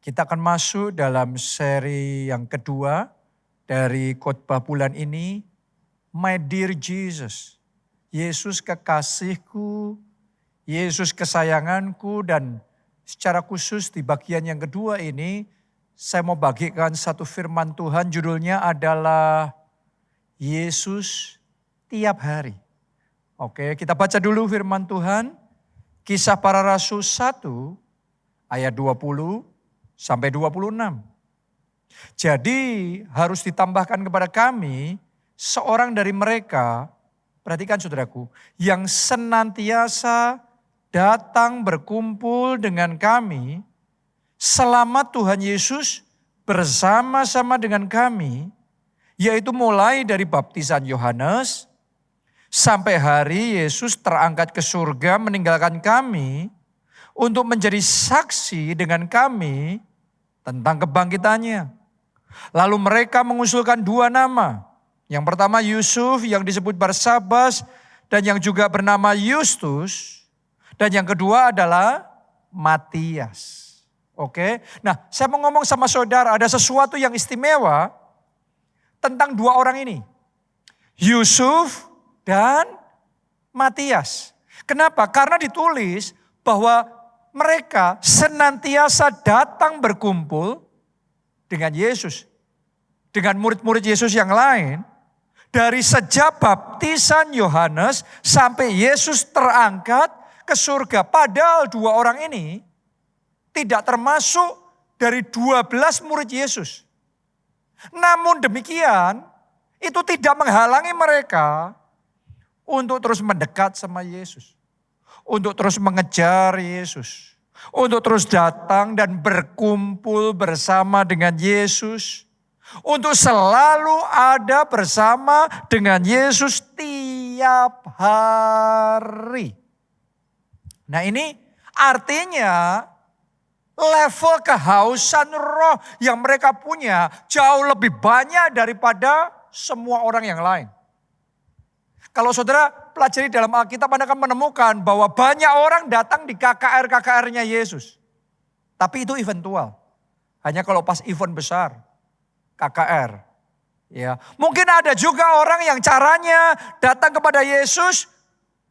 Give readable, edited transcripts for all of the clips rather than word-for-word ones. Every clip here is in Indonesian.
Kita akan masuk dalam seri yang kedua dari khotbah bulan ini, My Dear Jesus. Yesus kekasihku, Yesus kesayanganku, dan secara khusus di bagian yang kedua ini, saya mau bagikan satu firman Tuhan, judulnya adalah Yesus tiap hari. Oke, kita baca dulu firman Tuhan, Kisah Para Rasul 1 ayat 20 sampai 26. Jadi harus ditambahkan kepada kami seorang dari mereka, perhatikan saudaraku, yang senantiasa datang berkumpul dengan kami selama Tuhan Yesus bersama-sama dengan kami, yaitu mulai dari baptisan Yohanes sampai hari Yesus terangkat ke surga meninggalkan kami untuk menjadi saksi dengan kami tentang kebangkitannya. Lalu mereka mengusulkan dua nama. Yang pertama Yusuf yang disebut Barsabas dan yang juga bernama Yustus. Dan yang kedua adalah Matias. Oke, nah saya mau ngomong sama saudara, ada sesuatu yang istimewa tentang dua orang ini. Yusuf dan Matias. Kenapa? Karena ditulis bahwa mereka senantiasa datang berkumpul dengan Yesus. Dengan murid-murid Yesus yang lain. Dari sejak baptisan Yohanes sampai Yesus terangkat ke surga. Padahal dua orang ini tidak termasuk dari 12 murid Yesus. Namun demikian itu tidak menghalangi mereka untuk terus mendekat sama Yesus. Untuk terus mengejar Yesus. Untuk terus datang dan berkumpul bersama dengan Yesus. Untuk selalu ada bersama dengan Yesus tiap hari. Nah ini artinya level kehausan roh yang mereka punya jauh lebih banyak daripada semua orang yang lain. Kalau saudara pelajari dalam Alkitab, Anda akan menemukan bahwa banyak orang datang di KKR-KKR-nya Yesus. Tapi itu eventual. Hanya kalau pas event besar, KKR. Ya, mungkin ada juga orang yang caranya datang kepada Yesus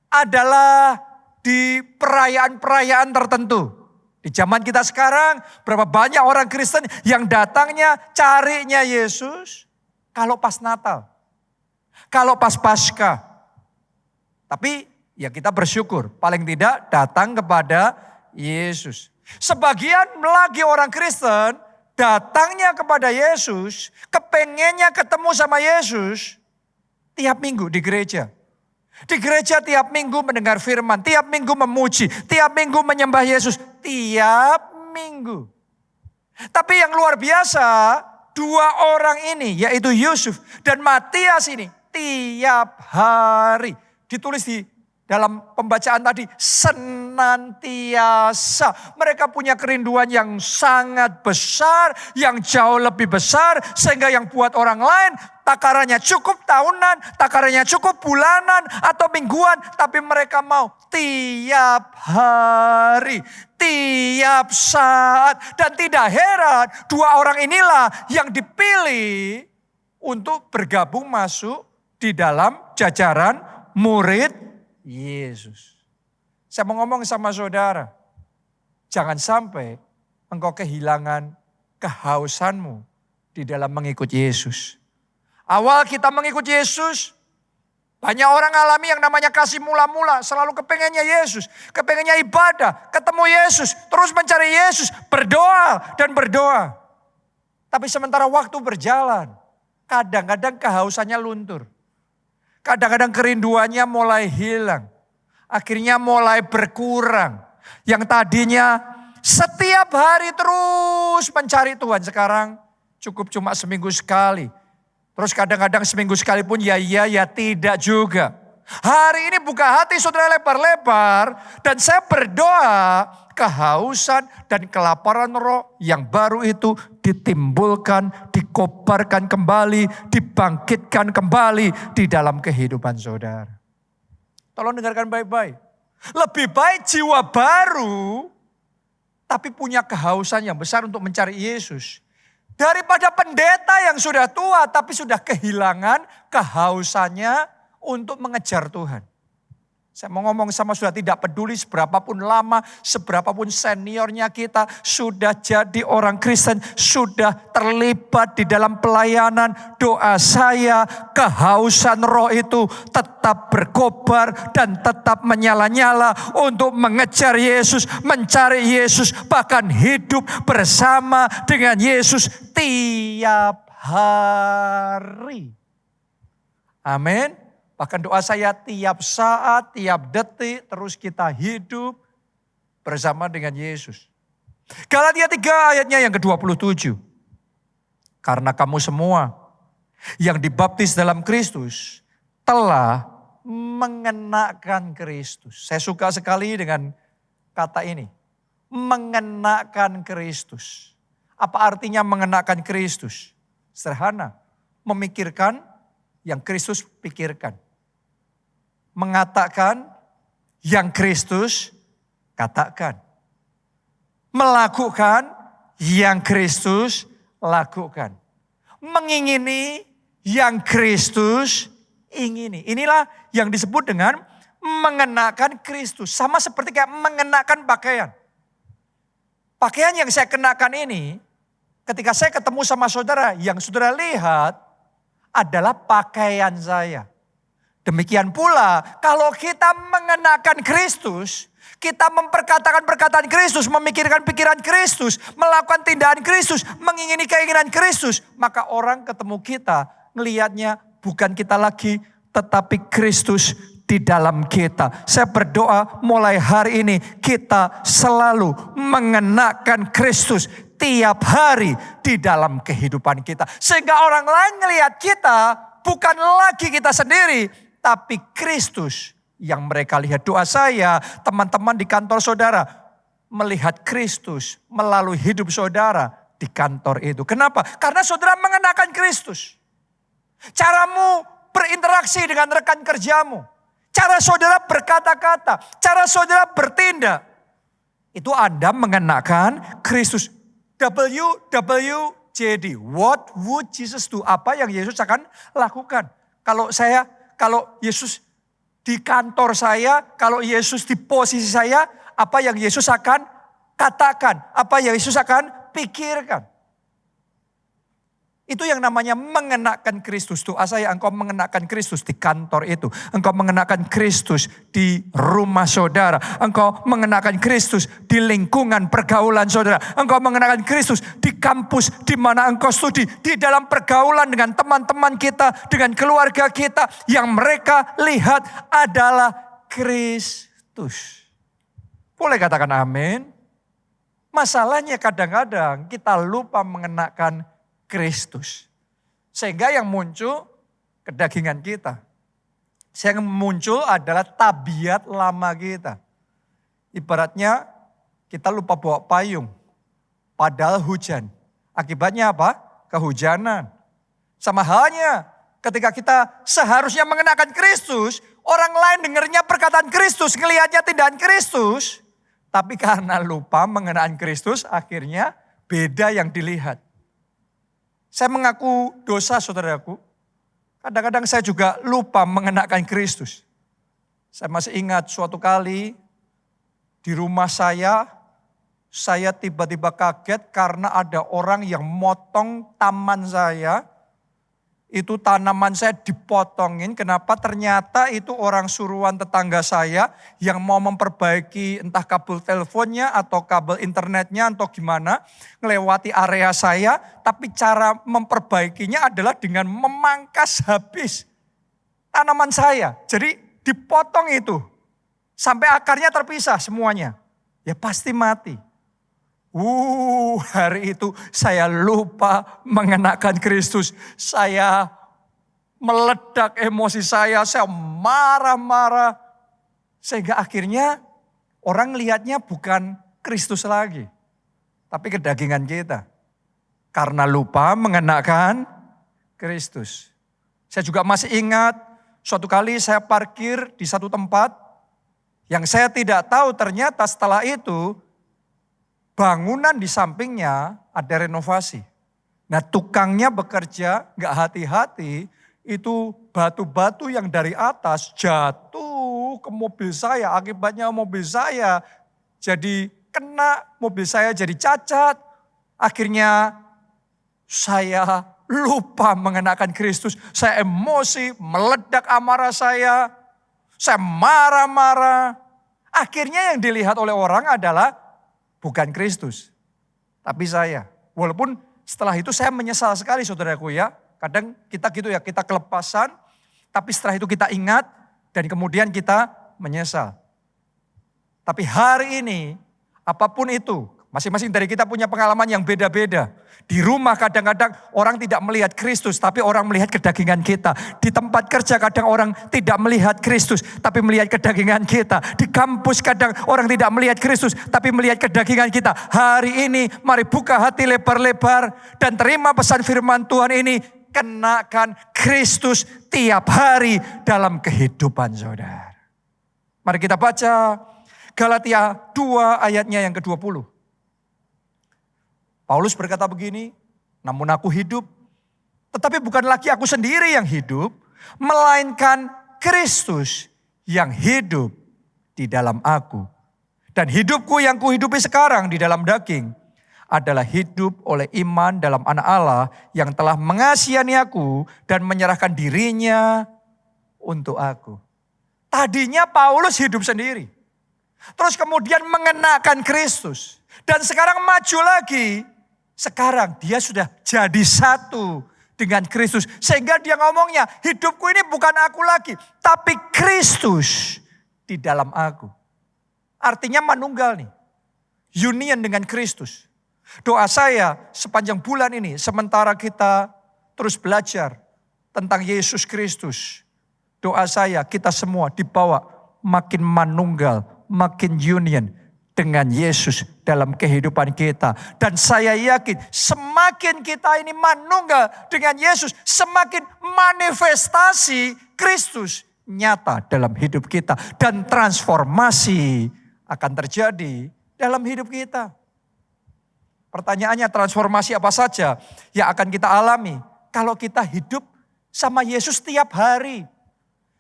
adalah di perayaan-perayaan tertentu. Di zaman kita sekarang, berapa banyak orang Kristen yang datangnya carinya Yesus kalau pas Natal. Kalau pas Paskah. Tapi ya kita bersyukur paling tidak datang kepada Yesus. Sebagian lagi orang Kristen datangnya kepada Yesus, kepengennya ketemu sama Yesus tiap minggu di gereja. Di gereja tiap minggu mendengar firman, tiap minggu memuji, tiap minggu menyembah Yesus, tiap minggu. Tapi yang luar biasa, dua orang ini yaitu Yusuf dan Matias ini tiap hari. Ditulis di dalam pembacaan tadi, senantiasa. Mereka punya kerinduan yang sangat besar, yang jauh lebih besar. Sehingga yang buat orang lain, takarannya cukup tahunan, takarannya cukup bulanan atau mingguan. Tapi mereka mau tiap hari, tiap saat. Dan tidak heran, dua orang inilah yang dipilih untuk bergabung masuk di dalam jajaran murid Yesus. Saya mau ngomong sama saudara, jangan sampai engkau kehilangan kehausanmu di dalam mengikut Yesus. Awal kita mengikut Yesus, banyak orang alami yang namanya kasih mula-mula, selalu kepengennya Yesus, kepengennya ibadah, ketemu Yesus, terus mencari Yesus, berdoa dan berdoa. Tapi sementara waktu berjalan, kadang-kadang kehausannya luntur. Kadang-kadang kerinduannya mulai hilang. Akhirnya mulai berkurang. Yang tadinya setiap hari terus mencari Tuhan. Sekarang cukup cuma seminggu sekali. Terus kadang-kadang seminggu sekali pun ya iya ya tidak juga. Hari ini buka hati saudara lebar-lebar. Dan saya berdoa kehausan dan kelaparan roh yang baru itu ditimbulkan, dikobarkan kembali, dibangkitkan kembali di dalam kehidupan saudara. Tolong dengarkan baik-baik. Lebih baik jiwa baru tapi punya kehausan yang besar untuk mencari Yesus. Daripada pendeta yang sudah tua tapi sudah kehilangan kehausannya untuk mengejar Tuhan. Saya mau ngomong sama saudara, tidak peduli seberapapun lama, seberapapun seniornya kita, sudah jadi orang Kristen, sudah terlibat di dalam pelayanan. Doa saya, kehausan roh itu tetap berkobar dan tetap menyala-nyala untuk mengejar Yesus, mencari Yesus, bahkan hidup bersama dengan Yesus tiap hari. Amin. Bahkan doa saya tiap saat, tiap detik terus kita hidup bersama dengan Yesus. Galatia 3 ayatnya yang ke-27. Karena kamu semua yang dibaptis dalam Kristus telah mengenakan Kristus. Saya suka sekali dengan kata ini. Mengenakan Kristus. Apa artinya mengenakan Kristus? Sederhana. Memikirkan yang Kristus pikirkan. Mengatakan yang Kristus katakan. Melakukan yang Kristus lakukan. Mengingini yang Kristus ingini. Inilah yang disebut dengan mengenakan Kristus. Sama seperti kayak mengenakan pakaian. Pakaian yang saya kenakan ini, ketika saya ketemu sama saudara, yang saudara lihat adalah pakaian saya. Demikian pula kalau kita mengenakan Kristus, kita memperkatakan perkataan Kristus, memikirkan pikiran Kristus, melakukan tindakan Kristus, mengingini keinginan Kristus, maka orang ketemu kita ngelihatnya bukan kita lagi, tetapi Kristus di dalam kita. Saya berdoa mulai hari ini kita selalu mengenakan Kristus tiap hari di dalam kehidupan kita. Sehingga orang lain ngelihat kita bukan lagi kita sendiri, tapi Kristus yang mereka lihat. Doa saya, teman-teman di kantor saudara, melihat Kristus melalui hidup saudara di kantor itu. Kenapa? Karena saudara mengenakan Kristus. Caramu berinteraksi dengan rekan kerjamu. Cara saudara berkata-kata, cara saudara bertindak. Itu Anda mengenakan Kristus. WWJD, what would Jesus do? Apa yang Yesus akan lakukan? Kalau Yesus di kantor saya, kalau Yesus di posisi saya, apa yang Yesus akan katakan, apa yang Yesus akan pikirkan. Itu yang namanya mengenakan Kristus. Doa saya, engkau mengenakan Kristus di kantor itu. Engkau mengenakan Kristus di rumah saudara. Engkau mengenakan Kristus di lingkungan pergaulan saudara. Engkau mengenakan Kristus di kampus di mana engkau studi. Di dalam pergaulan dengan teman-teman kita, dengan keluarga kita. Yang mereka lihat adalah Kristus. Boleh katakan amin? Masalahnya kadang-kadang kita lupa mengenakan Kristus. Sehingga yang muncul kedagingan kita. Yang muncul adalah tabiat lama kita. Ibaratnya kita lupa bawa payung. Padahal hujan. Akibatnya apa? Kehujanan. Sama halnya ketika kita seharusnya mengenakan Kristus. Orang lain dengarnya perkataan Kristus. Ngelihatnya tindakan Kristus. Tapi karena lupa mengenakan Kristus, akhirnya beda yang dilihat. Saya mengaku dosa saudaraku. Kadang-kadang saya juga lupa mengenakan Kristus. Saya masih ingat suatu kali di rumah saya tiba-tiba kaget karena ada orang yang motong taman saya. Itu tanaman saya dipotongin. Kenapa? Ternyata itu orang suruhan tetangga saya yang mau memperbaiki entah kabel teleponnya atau kabel internetnya atau gimana. Ngelewati area saya. Tapi cara memperbaikinya adalah dengan memangkas habis tanaman saya. Jadi dipotong itu. Sampai akarnya terpisah semuanya. Ya pasti mati. Hari itu saya lupa mengenakan Kristus. Saya meledak emosi saya marah-marah. Sehingga akhirnya orang lihatnya bukan Kristus lagi. Tapi kedagingan kita. Karena lupa mengenakan Kristus. Saya juga masih ingat suatu kali saya parkir di satu tempat. Yang saya tidak tahu ternyata setelah itu bangunan di sampingnya ada renovasi. Nah tukangnya bekerja gak hati-hati, itu batu-batu yang dari atas jatuh ke mobil saya. Akibatnya mobil saya jadi kena, mobil saya jadi cacat. Akhirnya saya lupa mengenakan Kristus. Saya emosi, meledak amarah saya marah-marah. Akhirnya yang dilihat oleh orang adalah bukan Kristus, tapi saya. Walaupun setelah itu saya menyesal sekali saudaraku ya. Kadang kita gitu ya, kita kelepasan, tapi setelah itu kita ingat dan kemudian kita menyesal. Tapi hari ini, apapun itu, masing-masing dari kita punya pengalaman yang beda-beda. Di rumah kadang-kadang orang tidak melihat Kristus, tapi orang melihat kedagingan kita. Di tempat kerja kadang orang tidak melihat Kristus, tapi melihat kedagingan kita. Di kampus kadang orang tidak melihat Kristus, tapi melihat kedagingan kita. Hari ini mari buka hati lebar-lebar dan terima pesan firman Tuhan ini. Kenakan Kristus tiap hari dalam kehidupan saudara. Mari kita baca Galatia 2 ayatnya yang ke-20. Paulus berkata begini, namun aku hidup, tetapi bukan lagi aku sendiri yang hidup, melainkan Kristus yang hidup di dalam aku. Dan hidupku yang kuhidupi sekarang di dalam daging adalah hidup oleh iman dalam anak Allah yang telah mengasihani aku dan menyerahkan dirinya untuk aku. Tadinya Paulus hidup sendiri. Terus kemudian mengenakan Kristus. Dan sekarang maju lagi. Sekarang dia sudah jadi satu dengan Kristus. Sehingga dia ngomongnya, hidupku ini bukan aku lagi. Tapi Kristus di dalam aku. Artinya manunggal nih. Union dengan Kristus. Doa saya sepanjang bulan ini, sementara kita terus belajar tentang Yesus Kristus. Doa saya kita semua dibawa makin manunggal, makin union dengan Yesus dalam kehidupan kita. Dan saya yakin semakin kita ini manunggal dengan Yesus, semakin manifestasi Kristus nyata dalam hidup kita. Dan transformasi akan terjadi dalam hidup kita. Pertanyaannya transformasi apa saja yang akan kita alami kalau kita hidup sama Yesus tiap hari.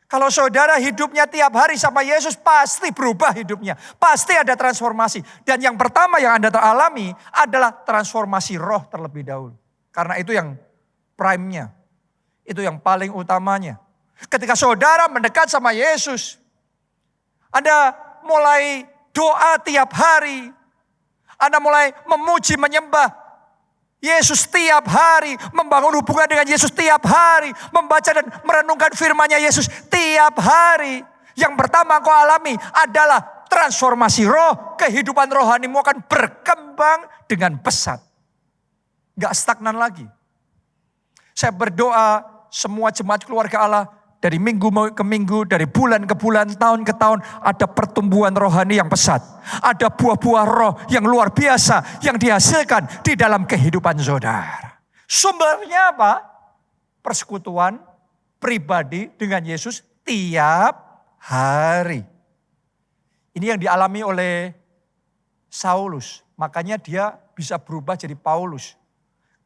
Kalau saudara hidupnya tiap hari sama Yesus pasti berubah hidupnya. Pasti ada transformasi. Dan yang pertama yang Anda alami adalah transformasi roh terlebih dahulu. Karena itu yang prime-nya. Itu yang paling utamanya. Ketika saudara mendekat sama Yesus, Anda mulai doa tiap hari. Anda mulai memuji, menyembah Yesus tiap hari. Membangun hubungan dengan Yesus tiap hari. Membaca dan merenungkan firman-Nya Yesus tiap hari. Yang pertama kau alami adalah transformasi roh. Kehidupan rohanimu akan berkembang dengan pesat. Gak stagnan lagi. Saya berdoa semua jemaat keluarga Allah. Dari minggu ke minggu, dari bulan ke bulan, tahun ke tahun, ada pertumbuhan rohani yang pesat. Ada buah-buah roh yang luar biasa yang dihasilkan di dalam kehidupan saudara. Sumbernya apa? Persekutuan pribadi dengan Yesus tiap hari. Ini yang dialami oleh Saulus. Makanya dia bisa berubah jadi Paulus.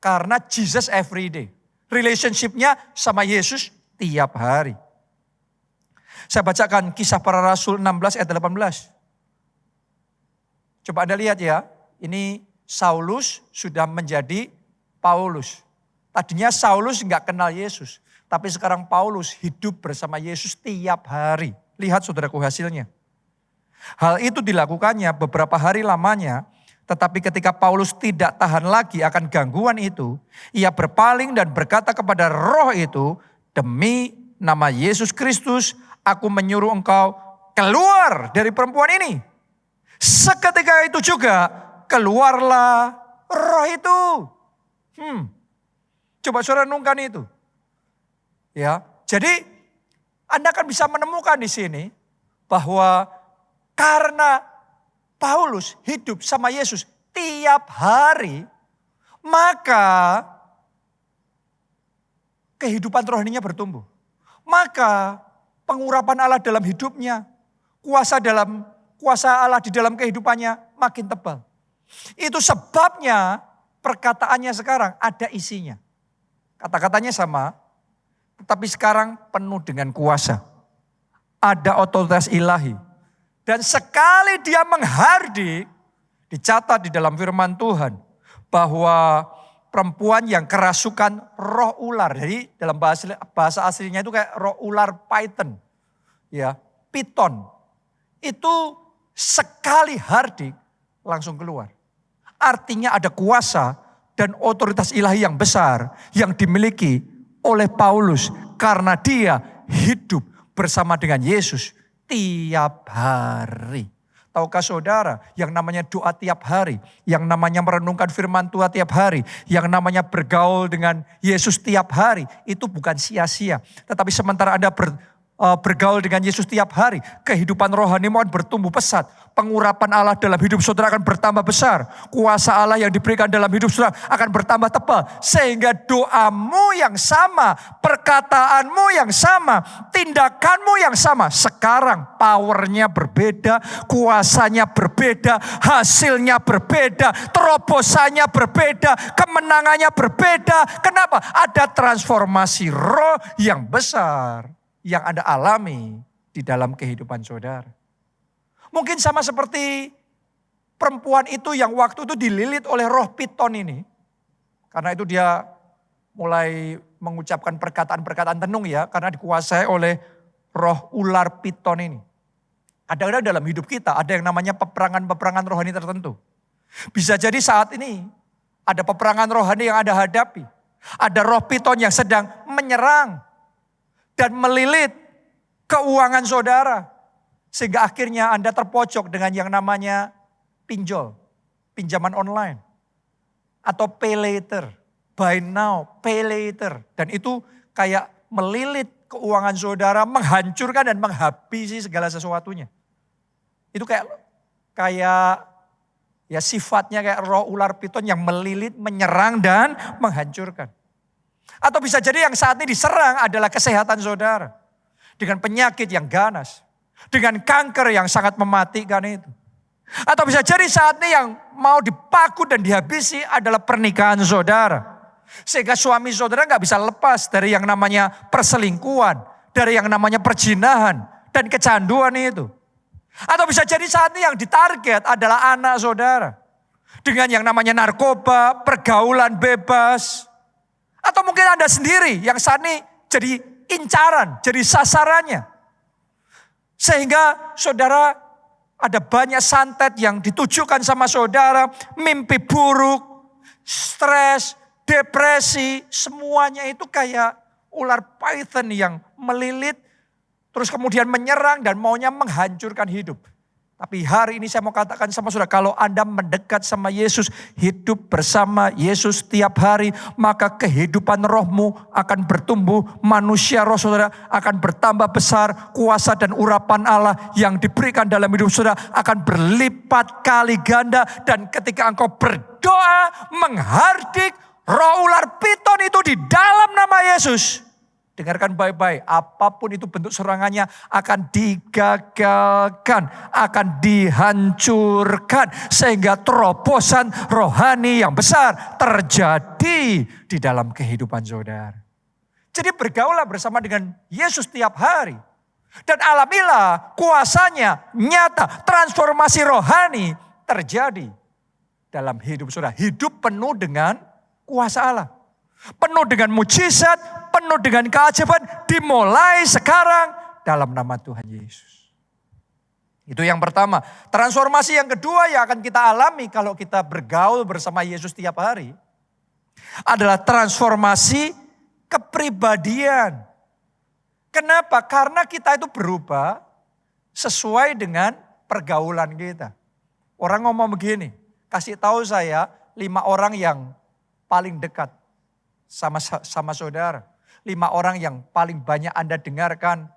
Karena Jesus every day. Relationship-nya sama Yesus tiap hari. Saya bacakan Kisah Para Rasul 16 ayat 18. Coba Anda lihat ya. Ini Saulus sudah menjadi Paulus. Tadinya Saulus nggak kenal Yesus. Tapi sekarang Paulus hidup bersama Yesus tiap hari. Lihat saudaraku hasilnya. Hal itu dilakukannya beberapa hari lamanya. Tetapi ketika Paulus tidak tahan lagi akan gangguan itu. Ia berpaling dan berkata kepada roh itu. Demi nama Yesus Kristus, aku menyuruh engkau keluar dari perempuan ini. Seketika itu juga keluarlah roh itu. Coba saudara renungkan itu. Ya, jadi Anda akan bisa menemukan di sini bahwa karena Paulus hidup sama Yesus tiap hari, maka kehidupan rohaninya bertumbuh. Maka pengurapan Allah dalam hidupnya, kuasa Allah di dalam kehidupannya makin tebal. Itu sebabnya perkataannya sekarang ada isinya. Kata-katanya sama, tetapi sekarang penuh dengan kuasa. Ada otoritas ilahi. Dan sekali dia menghardik, dicatat di dalam firman Tuhan, bahwa perempuan yang kerasukan roh ular. Jadi dalam bahasa aslinya itu kayak roh ular python. Ya, piton. Itu sekali hardik langsung keluar. Artinya ada kuasa dan otoritas ilahi yang besar yang dimiliki oleh Paulus. Karena dia hidup bersama dengan Yesus tiap hari. Tahukah saudara, yang namanya doa tiap hari, yang namanya merenungkan firman Tuhan tiap hari, yang namanya bergaul dengan Yesus tiap hari, itu bukan sia-sia. Tetapi sementara Anda bergaul dengan Yesus tiap hari, kehidupan rohanimu akan bertumbuh pesat. Pengurapan Allah dalam hidup saudara akan bertambah besar. Kuasa Allah yang diberikan dalam hidup saudara akan bertambah tebal. Sehingga doamu yang sama, perkataanmu yang sama, tindakanmu yang sama. Sekarang powernya berbeda, kuasanya berbeda, hasilnya berbeda, terobosannya berbeda, kemenangannya berbeda. Kenapa? Ada transformasi roh yang besar yang Anda alami di dalam kehidupan saudara. Mungkin sama seperti perempuan itu yang waktu itu dililit oleh roh piton ini. Karena itu dia mulai mengucapkan perkataan-perkataan tenung ya. Karena dikuasai oleh roh ular piton ini. Kadang-kadang dalam hidup kita ada yang namanya peperangan-peperangan rohani tertentu. Bisa jadi saat ini ada peperangan rohani yang Anda hadapi. Ada roh piton yang sedang menyerang dan melilit keuangan saudara. Sehingga akhirnya Anda terpojok dengan yang namanya pinjol, pinjaman online. Atau pay later, buy now, pay later. Dan itu kayak melilit keuangan saudara, menghancurkan dan menghabisi segala sesuatunya. Itu kayak ya sifatnya kayak roh ular piton yang melilit, menyerang dan menghancurkan. Atau bisa jadi yang saat ini diserang adalah kesehatan saudara. Dengan penyakit yang ganas. Dengan kanker yang sangat mematikan itu. Atau bisa jadi saat ini yang mau dipaku dan dihabisi adalah pernikahan saudara. Sehingga suami saudara gak bisa lepas dari yang namanya perselingkuhan. Dari yang namanya perjinahan dan kecanduan itu. Atau bisa jadi saat ini yang ditarget adalah anak saudara. Dengan yang namanya narkoba, pergaulan bebas. Atau mungkin Anda sendiri yang saat ini jadi incaran, jadi sasarannya. Sehingga saudara ada banyak santet yang ditujukan sama saudara, mimpi buruk, stres, depresi, semuanya itu kayak ular python yang melilit, terus kemudian menyerang dan maunya menghancurkan hidup. Tapi hari ini saya mau katakan sama saudara, kalau Anda mendekat sama Yesus, hidup bersama Yesus tiap hari, maka kehidupan rohmu akan bertumbuh, manusia roh saudara akan bertambah besar, kuasa dan urapan Allah yang diberikan dalam hidup saudara akan berlipat kali ganda. Dan ketika engkau berdoa, menghardik roh ular piton itu di dalam nama Yesus, dengarkan baik-baik, apapun itu bentuk serangannya akan digagalkan, akan dihancurkan. Sehingga terobosan rohani yang besar terjadi di dalam kehidupan saudara. Jadi bergaulah bersama dengan Yesus tiap hari. Dan alamilah kuasanya nyata, transformasi rohani terjadi dalam hidup saudara. Hidup penuh dengan kuasa Allah. Penuh dengan mujizat, penuh dengan keajaiban, dimulai sekarang dalam nama Tuhan Yesus. Itu yang pertama. Transformasi yang kedua yang akan kita alami kalau kita bergaul bersama Yesus tiap hari adalah transformasi kepribadian. Kenapa? Karena kita itu berubah sesuai dengan pergaulan kita. Orang ngomong begini, kasih tahu saya 5 orang yang paling dekat sama saudara. 5 orang yang paling banyak Anda dengarkan,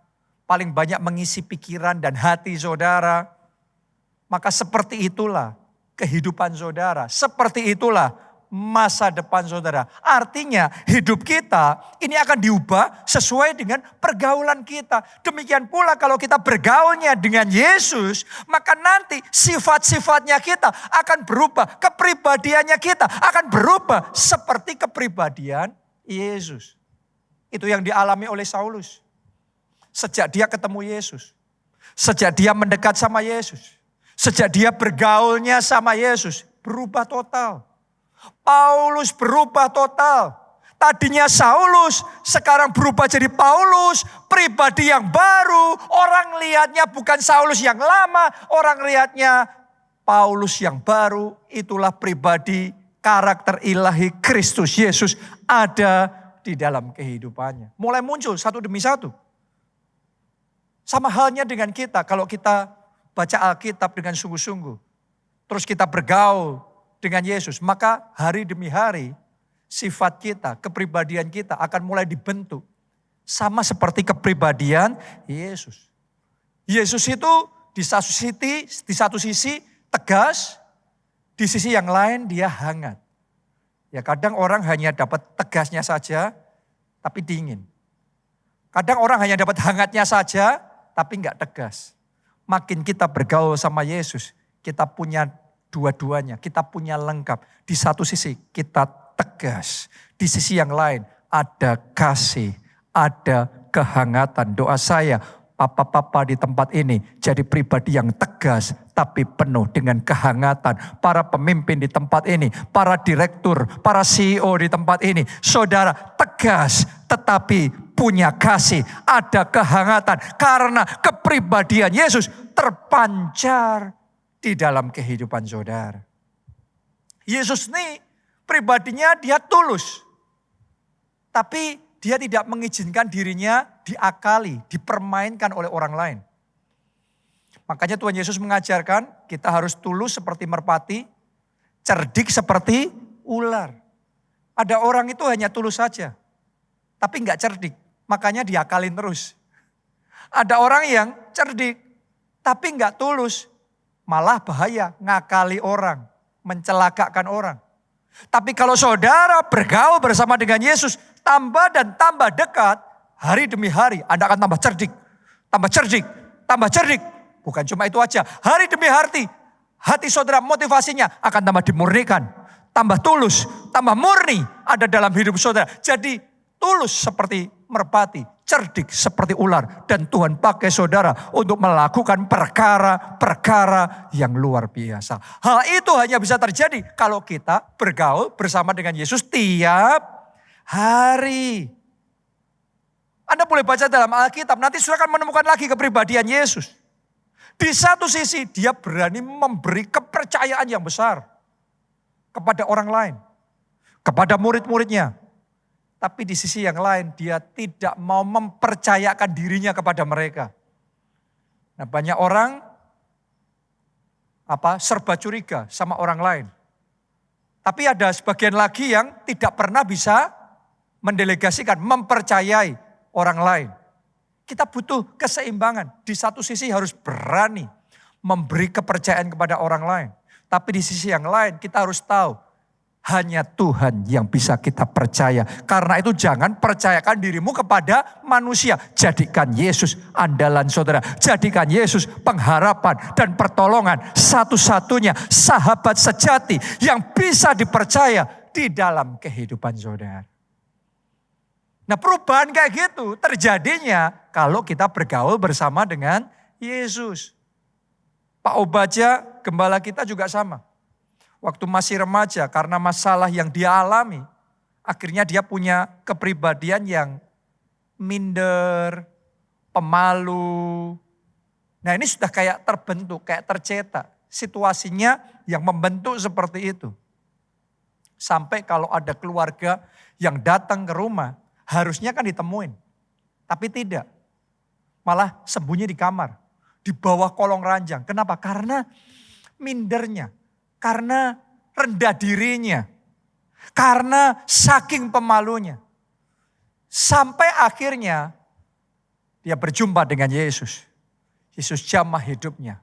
paling banyak mengisi pikiran dan hati saudara. Maka seperti itulah kehidupan saudara. Seperti itulah masa depan saudara. Artinya hidup kita ini akan diubah sesuai dengan pergaulan kita. Demikian pula kalau kita bergaulnya dengan Yesus, maka nanti sifat-sifatnya kita akan berubah. Kepribadiannya kita akan berubah seperti kepribadian Yesus. Itu yang dialami oleh Saulus. Sejak dia ketemu Yesus. Sejak dia mendekat sama Yesus. Sejak dia bergaulnya sama Yesus. Berubah total. Paulus berubah total. Tadinya Saulus, sekarang berubah jadi Paulus. Pribadi yang baru. Orang lihatnya bukan Saulus yang lama. Orang lihatnya Paulus yang baru. Itulah pribadi karakter ilahi Kristus Yesus ada di dalam kehidupannya. Mulai muncul satu demi satu. Sama halnya dengan kita. Kalau kita baca Alkitab dengan sungguh-sungguh. Terus kita bergaul dengan Yesus, maka hari demi hari sifat kita, kepribadian kita akan mulai dibentuk. Sama seperti kepribadian Yesus. Yesus itu di satu sisi tegas, di sisi yang lain dia hangat. Ya kadang orang hanya dapat tegasnya saja, tapi dingin. Kadang orang hanya dapat hangatnya saja, tapi enggak tegas. Makin kita bergaul sama Yesus, kita punya dua-duanya, kita punya lengkap. Di satu sisi kita tegas, di sisi yang lain ada kasih, ada kehangatan. Doa saya, papa-papa di tempat ini jadi pribadi yang tegas tapi penuh dengan kehangatan. Para pemimpin di tempat ini, para direktur, para CEO di tempat ini, saudara tegas tetapi punya kasih, ada kehangatan karena kepribadian Yesus terpancar di dalam kehidupan saudara. Yesus ini pribadinya dia tulus. Tapi dia tidak mengizinkan dirinya diakali, dipermainkan oleh orang lain. Makanya Tuhan Yesus mengajarkan kita harus tulus seperti merpati, cerdik seperti ular. Ada orang itu hanya tulus saja, tapi enggak cerdik. Makanya diakalin terus. Ada orang yang cerdik, tapi enggak tulus. Malah bahaya, ngakali orang, mencelakakan orang. Tapi kalau saudara bergaul bersama dengan Yesus, tambah dan tambah dekat, hari demi hari Anda akan tambah cerdik. Tambah cerdik, tambah cerdik. Bukan cuma itu aja, hari demi hari, hati saudara motivasinya akan tambah dimurnikan. Tambah tulus, tambah murni ada dalam hidup saudara. Jadi tulus seperti merpati, cerdik seperti ular. Dan Tuhan pakai saudara untuk melakukan perkara-perkara yang luar biasa. Hal itu hanya bisa terjadi kalau kita bergaul bersama dengan Yesus tiap hari. Anda boleh baca dalam Alkitab, nanti saudara akan menemukan lagi kepribadian Yesus. Di satu sisi dia berani memberi kepercayaan yang besar kepada orang lain, kepada murid-muridnya. Tapi di sisi yang lain dia tidak mau mempercayakan dirinya kepada mereka. Nah banyak orang serba curiga sama orang lain. Tapi ada sebagian lagi yang tidak pernah bisa mendelegasikan, mempercayai orang lain. Kita butuh keseimbangan. Di satu sisi harus berani memberi kepercayaan kepada orang lain. Tapi di sisi yang lain kita harus tahu hanya Tuhan yang bisa kita percaya. Karena itu jangan percayakan dirimu kepada manusia. Jadikan Yesus andalan saudara. Jadikan Yesus pengharapan dan pertolongan. Satu-satunya sahabat sejati yang bisa dipercaya di dalam kehidupan saudara. Nah perubahan kayak gitu terjadinya kalau kita bergaul bersama dengan Yesus. Pak Obaja, gembala kita juga sama. Waktu masih remaja karena masalah yang dia alami, akhirnya dia punya kepribadian yang minder, pemalu. Nah ini sudah kayak terbentuk, kayak tercetak. Situasinya yang membentuk seperti itu. Sampai kalau ada keluarga yang datang ke rumah, harusnya kan ditemuin. Tapi tidak. Malah sembunyi di kamar. Di bawah kolong ranjang. Kenapa? Karena mindernya. Karena rendah dirinya. Karena saking pemalunya. Sampai akhirnya dia berjumpa dengan Yesus. Yesus jamah hidupnya.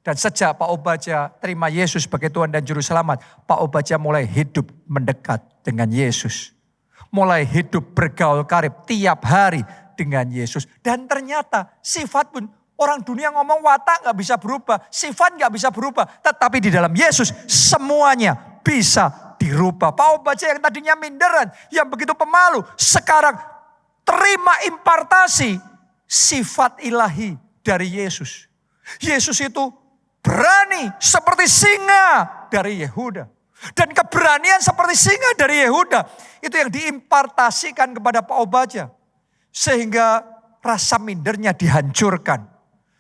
Dan sejak Pak Obadja terima Yesus sebagai Tuhan dan Juru Selamat, Pak Obadja mulai hidup mendekat dengan Yesus. Mulai hidup bergaul karib tiap hari dengan Yesus. Dan ternyata sifat pun, orang dunia ngomong watak gak bisa berubah, sifat gak bisa berubah. Tetapi di dalam Yesus semuanya bisa dirubah. Pak Obadja yang tadinya minderan, yang begitu pemalu, sekarang terima impartasi sifat ilahi dari Yesus. Yesus itu berani seperti singa dari Yehuda. Dan keberanian seperti singa dari Yehuda, itu yang diimpartasikan kepada Pak Obadja. Sehingga rasa mindernya dihancurkan.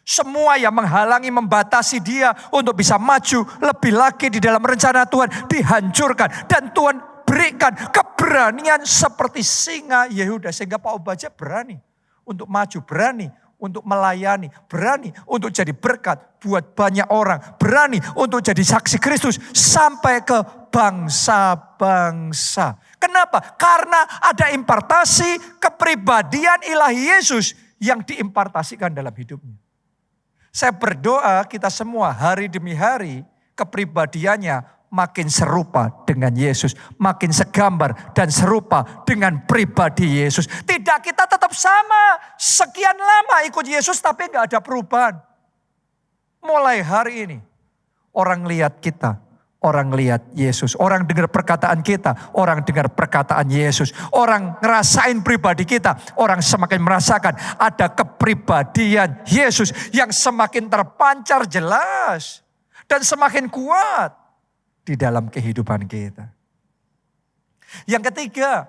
Semua yang menghalangi, membatasi dia untuk bisa maju lebih lagi di dalam rencana Tuhan dihancurkan. Dan Tuhan berikan keberanian seperti singa Yehuda. Sehingga Pak Obadja berani untuk maju, berani untuk melayani, berani untuk jadi berkat buat banyak orang, berani untuk jadi saksi Kristus sampai ke bangsa-bangsa. Kenapa? Karena ada impartasi kepribadian ilahi Yesus yang diimpartasikan dalam hidupnya. Saya berdoa kita semua hari demi hari kepribadiannya makin serupa dengan Yesus. Makin segambar dan serupa dengan pribadi Yesus. Tidak kita tetap sama. Sekian lama ikut Yesus tapi gak ada perubahan. Mulai hari ini orang lihat kita. Orang lihat Yesus. Orang dengar perkataan kita. Orang dengar perkataan Yesus. Orang ngerasain pribadi kita. Orang semakin merasakan ada kepribadian Yesus yang semakin terpancar jelas. Dan semakin kuat di dalam kehidupan kita. Yang ketiga,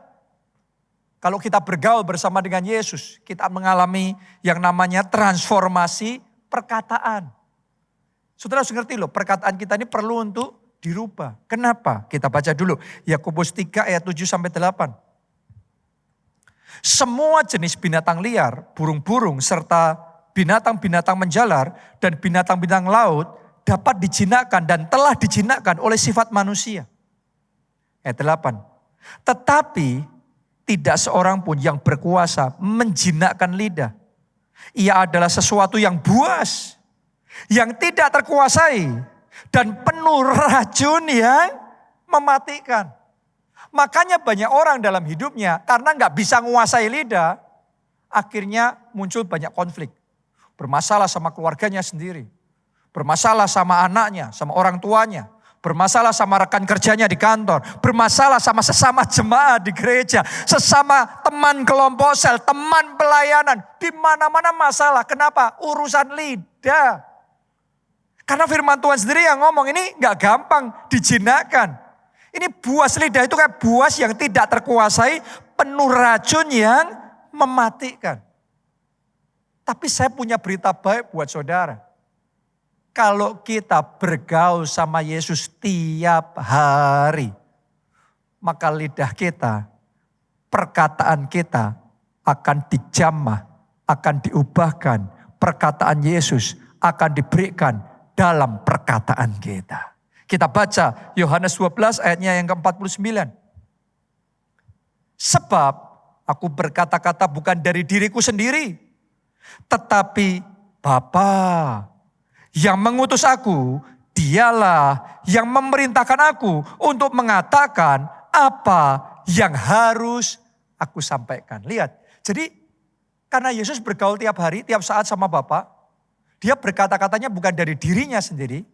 kalau kita bergaul bersama dengan Yesus, kita mengalami yang namanya transformasi perkataan. Saudara harus ngerti loh, perkataan kita ini perlu untuk dirubah. Kenapa? Kita baca dulu Yakobus 3 ayat 7-8. Semua jenis binatang liar, burung-burung serta binatang-binatang menjalar dan binatang-binatang laut dapat dijinakkan dan telah dijinakkan oleh sifat manusia. Ayat 8. Tetapi tidak seorang pun yang berkuasa menjinakkan lidah. Ia adalah sesuatu yang buas, yang tidak terkuasai, dan penuh racun yang mematikan. Makanya banyak orang dalam hidupnya karena gak bisa menguasai lidah, akhirnya muncul banyak konflik. Bermasalah sama keluarganya sendiri. Bermasalah sama anaknya, sama orang tuanya. Bermasalah sama rekan kerjanya di kantor. Bermasalah sama sesama jemaat di gereja. Sesama teman kelompok sel, teman pelayanan. Di mana-mana masalah. Kenapa? Urusan lidah. Karena firman Tuhan sendiri yang ngomong ini gak gampang dijinakkan. Ini buas lidah itu kayak buas yang tidak terkuasai, penuh racun yang mematikan. Tapi saya punya berita baik buat saudara. Kalau kita bergaul sama Yesus tiap hari, maka lidah kita, perkataan kita akan dijamah, akan diubahkan. Perkataan Yesus akan diberikan dalam perkataan kita. Kita baca Yohanes 12 ayatnya yang ke-49. Sebab aku berkata-kata bukan dari diriku sendiri, tetapi Bapa yang mengutus aku, dialah yang memerintahkan aku untuk mengatakan apa yang harus aku sampaikan. Lihat, jadi karena Yesus bergaul tiap hari, tiap saat sama Bapa, dia berkata-katanya bukan dari dirinya sendiri,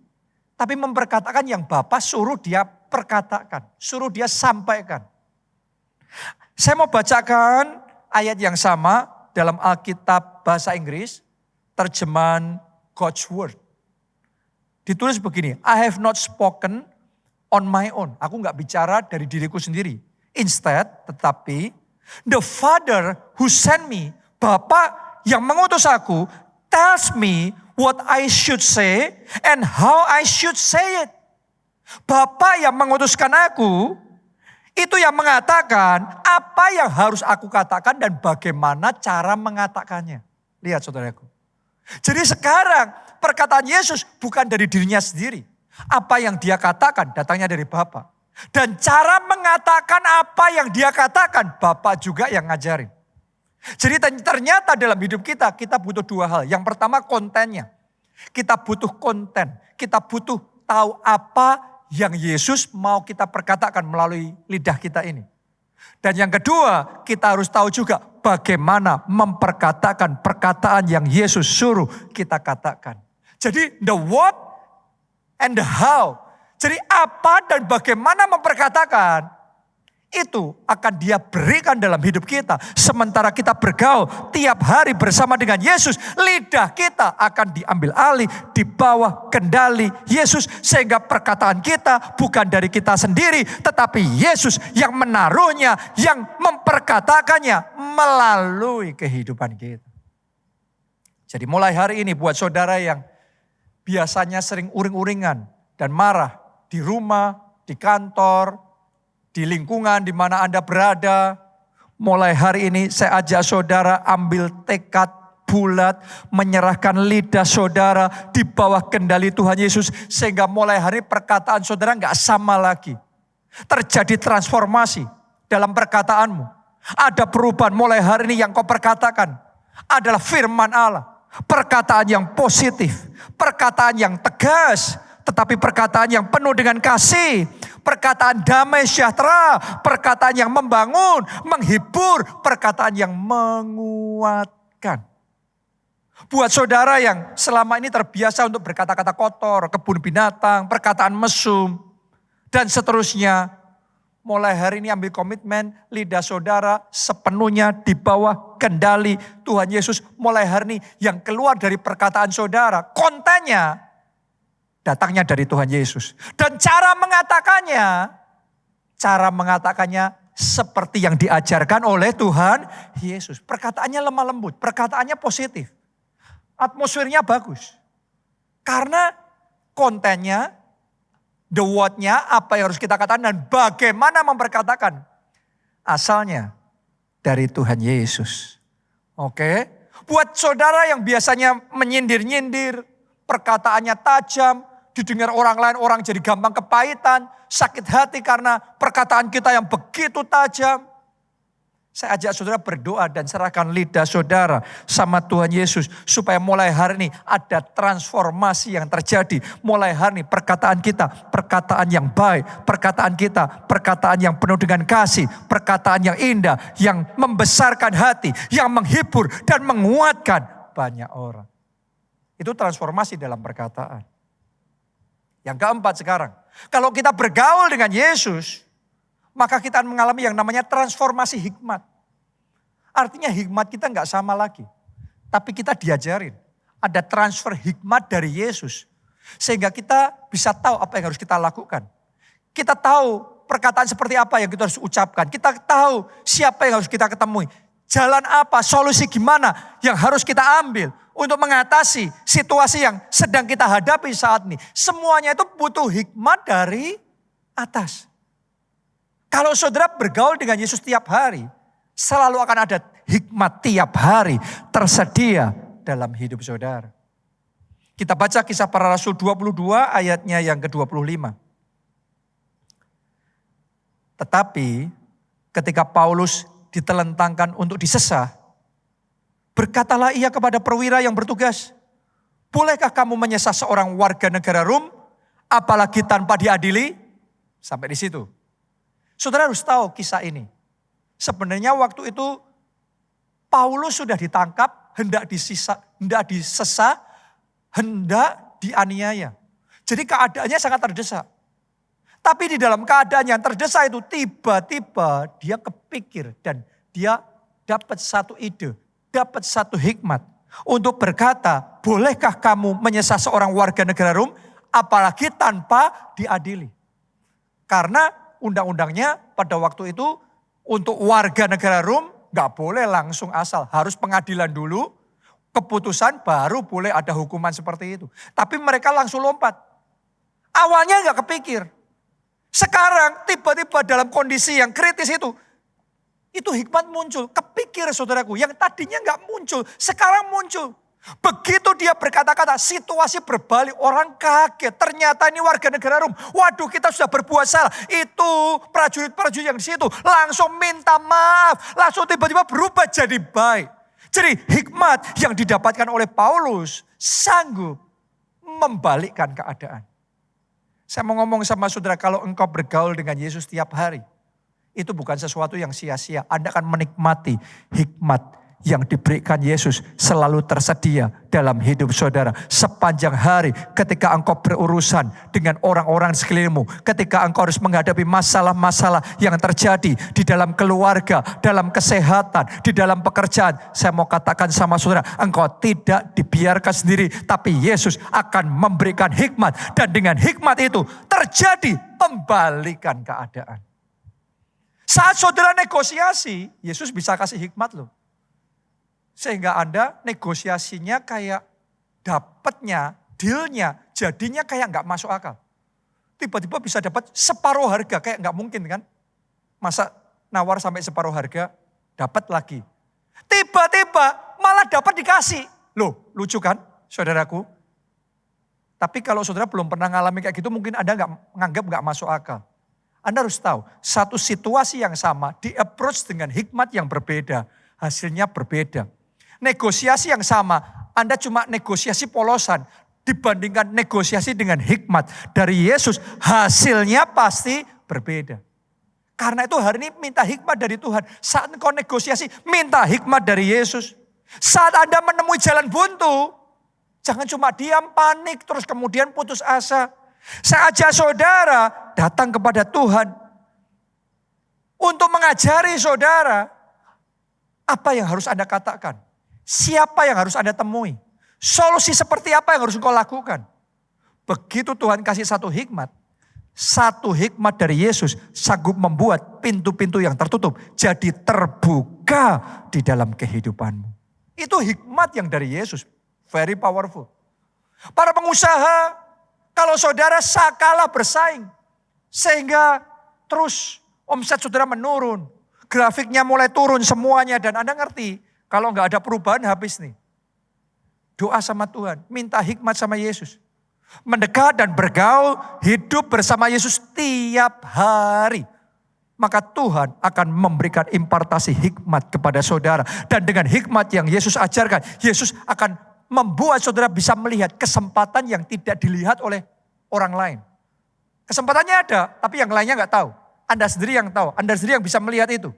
tapi memperkatakan yang Bapa suruh dia perkatakan, suruh dia sampaikan. Saya mau bacakan ayat yang sama dalam Alkitab bahasa Inggris, terjemahan God's Word. Ditulis begini, I have not spoken on my own. Aku gak bicara dari diriku sendiri. Instead, tetapi, the Father who sent me, Bapa yang mengutus aku, tells me what I should say and how I should say it. Bapa yang mengutuskan aku, itu yang mengatakan apa yang harus aku katakan dan bagaimana cara mengatakannya. Lihat saudaraku. Jadi sekarang perkataan Yesus bukan dari dirinya sendiri. Apa yang dia katakan datangnya dari Bapa. Dan cara mengatakan apa yang dia katakan, Bapa juga yang ngajarin. Jadi ternyata dalam hidup kita butuh dua hal. Yang pertama kontennya. Kita butuh konten, kita butuh tahu apa yang Yesus mau kita perkatakan melalui lidah kita ini. Dan yang kedua, kita harus tahu juga bagaimana memperkatakan perkataan yang Yesus suruh kita katakan. Jadi the what and the how. Jadi apa dan bagaimana memperkatakan, itu akan Dia berikan dalam hidup kita. Sementara kita bergaul tiap hari bersama dengan Yesus, lidah kita akan diambil alih, di bawah kendali Yesus. Sehingga perkataan kita bukan dari kita sendiri, tetapi Yesus yang menaruhnya, yang memperkatakannya melalui kehidupan kita. Jadi mulai hari ini buat saudara yang biasanya sering uring-uringan dan marah di rumah, di kantor, di lingkungan di mana Anda berada, mulai hari ini saya ajak saudara ambil tekad bulat, menyerahkan lidah saudara di bawah kendali Tuhan Yesus. Sehingga mulai hari perkataan saudara gak sama lagi. Terjadi transformasi dalam perkataanmu. Ada perubahan mulai hari ini yang kau perkatakan adalah firman Allah. Perkataan yang positif, perkataan yang tegas, tetapi perkataan yang penuh dengan kasih, perkataan damai sejahtera, perkataan yang membangun, menghibur, perkataan yang menguatkan. Buat saudara yang selama ini terbiasa untuk berkata-kata kotor, kebun binatang, perkataan mesum, dan seterusnya, mulai hari ini ambil komitmen lidah saudara sepenuhnya di bawah kendali Tuhan Yesus. Mulai hari ini yang keluar dari perkataan saudara, kontennya datangnya dari Tuhan Yesus. Dan cara mengatakannya seperti yang diajarkan oleh Tuhan Yesus. Perkataannya lemah lembut, perkataannya positif. Atmosfernya bagus. Karena kontennya, the what-nya, apa yang harus kita katakan dan bagaimana memperkatakan. Asalnya dari Tuhan Yesus. Oke? Buat saudara yang biasanya menyindir-nyindir, perkataannya tajam, didengar orang lain, orang jadi gampang kepahitan, sakit hati karena perkataan kita yang begitu tajam. Saya ajak saudara berdoa dan serahkan lidah saudara sama Tuhan Yesus. Supaya mulai hari ini ada transformasi yang terjadi. Mulai hari ini perkataan kita, perkataan yang baik. Perkataan kita, perkataan yang penuh dengan kasih. Perkataan yang indah, yang membesarkan hati, yang menghibur dan menguatkan banyak orang. Itu transformasi dalam perkataan. Yang keempat sekarang, kalau kita bergaul dengan Yesus, maka kita akan mengalami yang namanya transformasi hikmat. Artinya hikmat kita nggak sama lagi. Tapi kita diajarin. Ada transfer hikmat dari Yesus. Sehingga kita bisa tahu apa yang harus kita lakukan. Kita tahu perkataan seperti apa yang kita harus ucapkan. Kita tahu siapa yang harus kita ketemui. Jalan apa, solusi gimana yang harus kita ambil untuk mengatasi situasi yang sedang kita hadapi saat ini. Semuanya itu butuh hikmat dari atas. Kalau saudara bergaul dengan Yesus tiap hari, selalu akan ada hikmat tiap hari tersedia dalam hidup saudara. Kita baca Kisah Para Rasul 22 ayatnya yang ke-25. Tetapi ketika Paulus ditelentangkan untuk disesah, berkatalah ia kepada perwira yang bertugas, bolehkah kamu menyesah seorang warga negara Rom, apalagi tanpa diadili? Sampai di situ. Saudara harus tahu kisah ini. Sebenarnya waktu itu Paulus sudah ditangkap, hendak disesah, hendak dianiaya. Jadi keadaannya sangat terdesak. Tapi di dalam keadaan yang terdesak itu tiba-tiba dia kepikir dan dia dapat satu ide, dapat satu hikmat untuk berkata, bolehkah kamu menyesah seorang warga negara Rom apalagi tanpa diadili? Karena undang-undangnya pada waktu itu untuk warga negara Rom gak boleh langsung asal, harus pengadilan dulu, keputusan baru boleh ada hukuman seperti itu. Tapi mereka langsung lompat. Awalnya gak kepikir. Sekarang tiba-tiba dalam kondisi yang kritis itu hikmat muncul. Kepikir saudaraku, yang tadinya gak muncul, sekarang muncul. Begitu dia berkata-kata, situasi berbalik, orang kaget. Ternyata ini warga negara Rom. Waduh, kita sudah berbuat salah. Itu prajurit-prajurit yang di situ langsung minta maaf, langsung tiba-tiba berubah jadi baik. Jadi hikmat yang didapatkan oleh Paulus sanggup membalikkan keadaan. Saya mau ngomong sama saudara, kalau engkau bergaul dengan Yesus tiap hari, itu bukan sesuatu yang sia-sia. Anda akan menikmati hikmat yang diberikan Yesus selalu tersedia dalam hidup saudara. Sepanjang hari ketika engkau berurusan dengan orang-orang di sekelilingmu, ketika engkau harus menghadapi masalah-masalah yang terjadi di dalam keluarga, dalam kesehatan, di dalam pekerjaan. Saya mau katakan sama saudara, engkau tidak dibiarkan sendiri, tapi Yesus akan memberikan hikmat. Dan dengan hikmat itu terjadi pembalikan keadaan. Saat saudara negosiasi, Yesus bisa kasih hikmat loh. Sehingga Anda negosiasinya kayak dapatnya, dealnya, jadinya kayak nggak masuk akal. Tiba-tiba bisa dapat separuh harga, kayak nggak mungkin kan. Masa nawar sampai separuh harga, dapat lagi. Tiba-tiba malah dapat dikasih. Loh, lucu kan saudaraku? Tapi kalau saudara belum pernah ngalami kayak gitu, mungkin Anda nganggap nggak masuk akal. Anda harus tahu, satu situasi yang sama di-approach dengan hikmat yang berbeda, hasilnya berbeda. Negosiasi yang sama, Anda cuma negosiasi polosan dibandingkan negosiasi dengan hikmat dari Yesus, hasilnya pasti berbeda. Karena itu hari ini minta hikmat dari Tuhan. Saat engkau negosiasi, minta hikmat dari Yesus. Saat Anda menemui jalan buntu, jangan cuma diam, panik, terus kemudian putus asa. Saya ajak saudara datang kepada Tuhan untuk mengajari saudara apa yang harus Anda katakan. Siapa yang harus Anda temui? Solusi seperti apa yang harus engkau lakukan? Begitu Tuhan kasih satu hikmat dari Yesus sanggup membuat pintu-pintu yang tertutup jadi terbuka di dalam kehidupanmu. Itu hikmat yang dari Yesus. Very powerful. Para pengusaha, kalau saudara kalah bersaing, sehingga terus omset saudara menurun, grafiknya mulai turun semuanya, dan Anda ngerti, kalau nggak ada perubahan habis nih. Doa sama Tuhan, minta hikmat sama Yesus. Mendekat dan bergaul, hidup bersama Yesus tiap hari. Maka Tuhan akan memberikan impartasi hikmat kepada saudara. Dan dengan hikmat yang Yesus ajarkan, Yesus akan membuat saudara bisa melihat kesempatan yang tidak dilihat oleh orang lain. Kesempatannya ada, tapi yang lainnya nggak tahu. Anda sendiri yang tahu, Anda sendiri yang bisa melihat itu.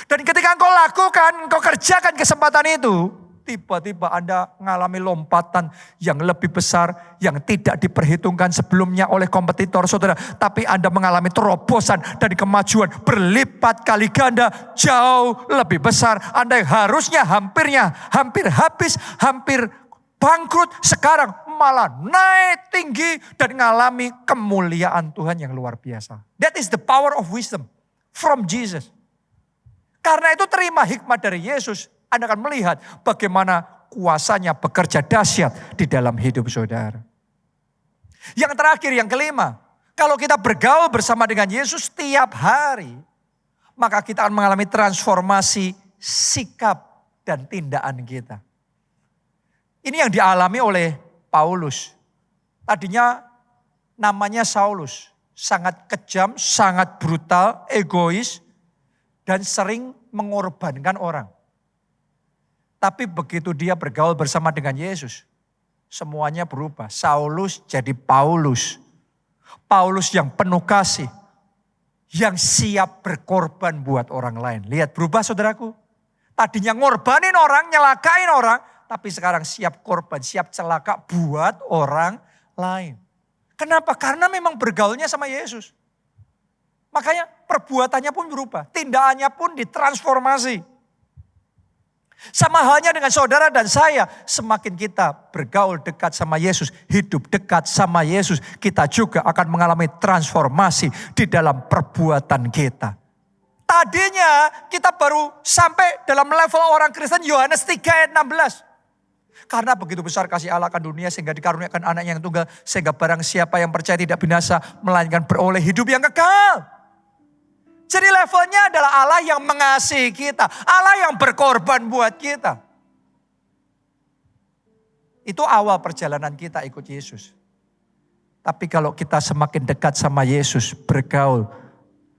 Dan ketika engkau lakukan, engkau kerjakan kesempatan itu, tiba-tiba Anda mengalami lompatan yang lebih besar, yang tidak diperhitungkan sebelumnya oleh kompetitor saudara. Tapi Anda mengalami terobosan dan kemajuan berlipat kali ganda, jauh lebih besar. Anda yang harusnya hampir habis, hampir bangkrut, sekarang malah naik tinggi dan mengalami kemuliaan Tuhan yang luar biasa. That is the power of wisdom from Jesus. Karena itu terima hikmat dari Yesus, Anda akan melihat bagaimana kuasanya bekerja dahsyat di dalam hidup saudara. Yang terakhir, yang kelima, kalau kita bergaul bersama dengan Yesus tiap hari, maka kita akan mengalami transformasi sikap dan tindakan kita. Ini yang dialami oleh Paulus. Tadinya namanya Saulus, sangat kejam, sangat brutal, egois, dan sering mengorbankan orang. Tapi begitu dia bergaul bersama dengan Yesus, semuanya berubah. Saulus jadi Paulus. Paulus yang penuh kasih, yang siap berkorban buat orang lain. Lihat berubah saudaraku. Tadinya ngorbanin orang, nyelakain orang, tapi sekarang siap korban, siap celaka buat orang lain. Kenapa? Karena memang bergaulnya sama Yesus. Makanya perbuatannya pun berubah, tindakannya pun ditransformasi. Sama halnya dengan saudara dan saya, semakin kita bergaul dekat sama Yesus, hidup dekat sama Yesus, kita juga akan mengalami transformasi di dalam perbuatan kita. Tadinya kita baru sampai dalam level orang Kristen Yohanes 3 ayat 16. Karena begitu besar kasih Allah akan dunia sehingga dikaruniakan anaknya yang tunggal, sehingga barang siapa yang percaya tidak binasa, melainkan beroleh hidup yang kekal. Jadi levelnya adalah Allah yang mengasihi kita. Allah yang berkorban buat kita. Itu awal perjalanan kita ikut Yesus. Tapi kalau kita semakin dekat sama Yesus, bergaul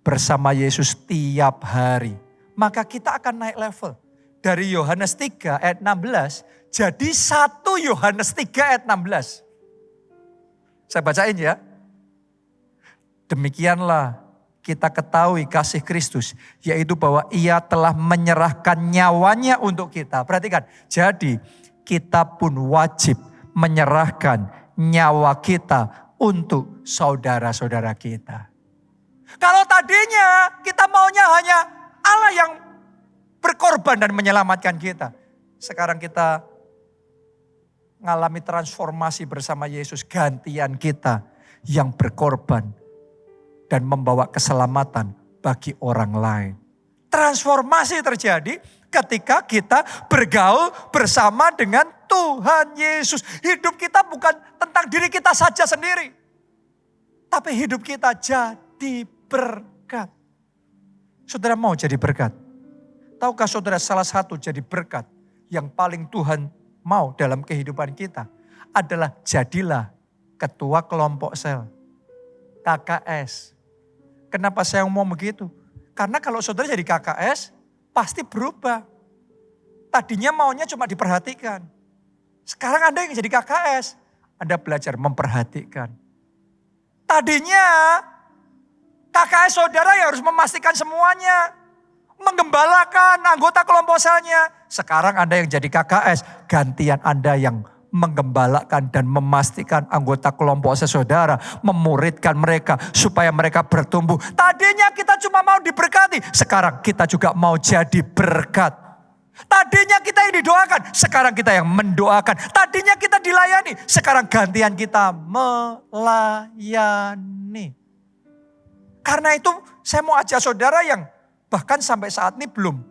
bersama Yesus tiap hari, maka kita akan naik level. Dari Yohanes 3 ayat 16, jadi 1 Yohanes 3 ayat 16. Saya bacain ya. Demikianlah kita ketahui kasih Kristus, yaitu bahwa ia telah menyerahkan nyawanya untuk kita. Perhatikan, jadi kita pun wajib menyerahkan nyawa kita untuk saudara-saudara kita. Kalau tadinya kita maunya hanya Allah yang berkorban dan menyelamatkan kita. Sekarang kita mengalami transformasi bersama Yesus, gantian kita yang berkorban dan membawa keselamatan bagi orang lain. Transformasi terjadi ketika kita bergaul bersama dengan Tuhan Yesus. Hidup kita bukan tentang diri kita saja sendiri, tapi hidup kita jadi berkat. Saudara mau jadi berkat? Tahukah saudara salah satu jadi berkat yang paling Tuhan mau dalam kehidupan kita adalah jadilah ketua kelompok sel, KKS. Kenapa saya ngomong begitu? Karena kalau saudara jadi KKS, pasti berubah. Tadinya maunya cuma diperhatikan. Sekarang Anda yang jadi KKS, Anda belajar memperhatikan. Tadinya KKS saudara yang harus memastikan semuanya, menggembalakan anggota kelompok selnya. Sekarang Anda yang jadi KKS, gantian Anda yang menggembalakan dan memastikan anggota kelompok saudara, memuridkan mereka supaya mereka bertumbuh. Tadinya kita cuma mau diberkati, sekarang kita juga mau jadi berkat. Tadinya kita yang didoakan, sekarang kita yang mendoakan. Tadinya kita dilayani, sekarang gantian kita melayani. Karena itu saya mau ajak saudara yang bahkan sampai saat ini belum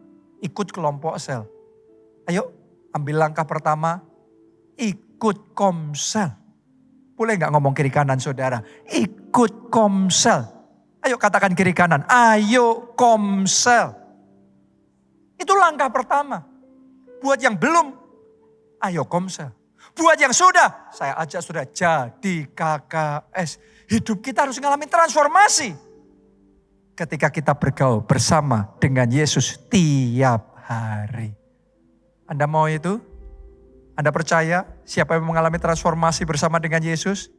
ikut kelompok sel. Ayo ambil langkah pertama, ikut komsel. Boleh gak ngomong kiri kanan saudara? Ikut komsel. Ayo katakan kiri kanan, ayo komsel. Itu langkah pertama. Buat yang belum, ayo komsel. Buat yang sudah, saya ajak saudara jadi KKS. Hidup kita harus mengalami transformasi. Ketika kita bergaul bersama dengan Yesus tiap hari. Anda mau itu? Anda percaya siapa yang mengalami transformasi bersama dengan Yesus?